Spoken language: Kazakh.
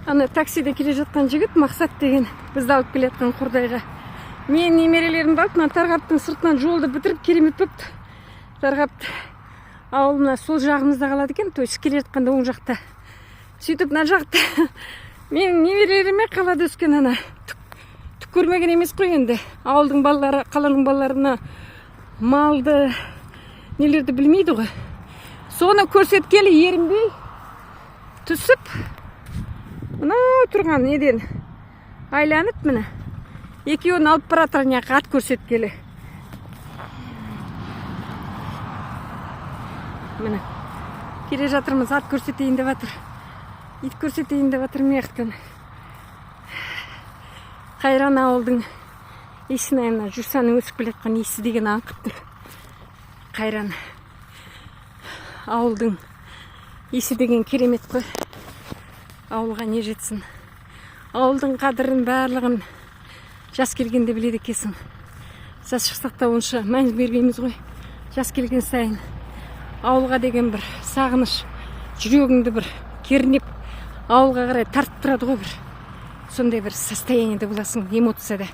Аны таксиде келе жатқан жігіт Мақсат деген бізді алып келе жатқан Қордайға. Мен немерелерімді алып, Тарғаптың сыртынан жолды бітіріп керемет бопты. Тарғапты ауылына сол жағымызда қалады екен, то есть келе жатқанда оң жақта. Сөйтіп мына жақта мен немерелеріме қалада өскен ана түк көрмеген емес қой енді. Ауылдың балалары, қаланың балаларына малды, нелерді білмейді ғой. Соны көрсеткелі ерінбей түсіп, мынау тұрған неден айланып міне. Екеуін алып баратыр няқа ат көрсеткелі. Міне. Келе жатырмыз, ат көрсетейін деп жатыр. Ит көрсетейін деп жатыр мектен. Қайран ауылдың исіне мына жусаның өсіп келе жатқан исі деген аңқып тұр. Қайран ауылдың исі деген керемет қой. Ауылға не жетсін. Ауылдың қадірін барлығын жас келгенде біледі екенсің. Жас шықсақта онша мән бермейміз ғой. Жас келген сайын ауылға деген бір сағыныш, жүрегіңді бір кернеп, ауылға қарай тартып тұрады ғой бір. Сондай бір состояниеде боласың, эмоцияда.